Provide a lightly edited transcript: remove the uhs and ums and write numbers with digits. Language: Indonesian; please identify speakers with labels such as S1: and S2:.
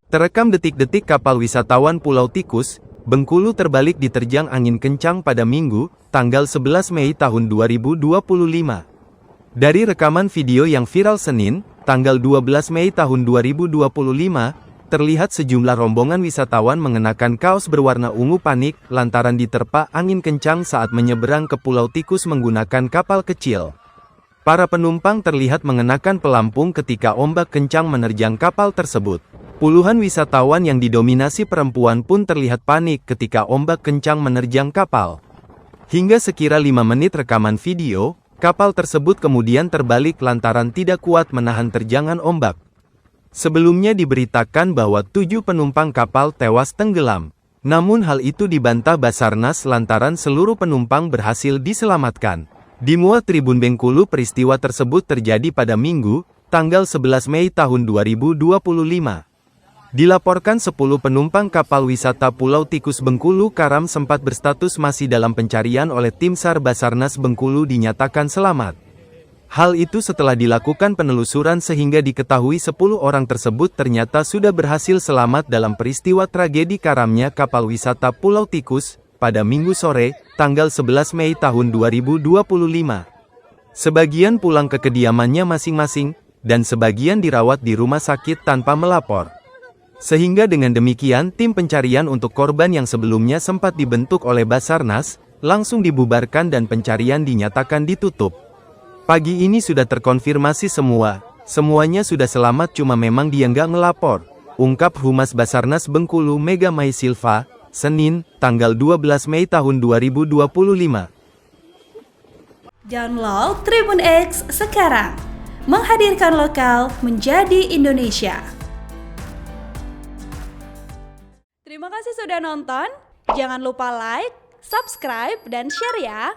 S1: Terekam detik-detik kapal wisatawan Pulau Tikus, Bengkulu terbalik diterjang angin kencang pada Minggu, tanggal 11 Mei tahun 2025. Dari rekaman video yang viral Senin, tanggal 12 Mei tahun 2025, terlihat sejumlah rombongan wisatawan mengenakan kaos berwarna ungu panik lantaran diterpa angin kencang saat menyeberang ke Pulau Tikus menggunakan kapal kecil. Para penumpang terlihat mengenakan pelampung ketika ombak kencang menerjang kapal tersebut. Puluhan wisatawan yang didominasi perempuan pun terlihat panik ketika ombak kencang menerjang kapal. Hingga sekira 5 menit rekaman video, kapal tersebut kemudian terbalik lantaran tidak kuat menahan terjangan ombak. Sebelumnya diberitakan bahwa 7 penumpang kapal tewas tenggelam. Namun hal itu dibantah Basarnas lantaran seluruh penumpang berhasil diselamatkan. Di Muara Tribun Bengkulu peristiwa tersebut terjadi pada Minggu, tanggal 11 Mei tahun 2025. Dilaporkan 10 penumpang kapal wisata Pulau Tikus Bengkulu Karam sempat berstatus masih dalam pencarian oleh tim SAR Basarnas Bengkulu dinyatakan selamat. Hal itu setelah dilakukan penelusuran sehingga diketahui 10 orang tersebut ternyata sudah berhasil selamat dalam peristiwa tragedi karamnya kapal wisata Pulau Tikus, pada Minggu sore, tanggal 11 Mei tahun 2025. Sebagian pulang ke kediamannya masing-masing, dan sebagian dirawat di rumah sakit tanpa melapor. Sehingga dengan demikian tim pencarian untuk korban yang sebelumnya sempat dibentuk oleh Basarnas, langsung dibubarkan dan pencarian dinyatakan ditutup. Pagi ini sudah terkonfirmasi semuanya sudah selamat cuma memang dia nggak ngelapor, ungkap Humas Basarnas Bengkulu Mega Mai Silva, Senin, tanggal 12 Mei tahun 2025.
S2: Download Tribun X sekarang, menghadirkan lokal menjadi Indonesia. Terima kasih sudah nonton, jangan lupa like, subscribe, dan share ya!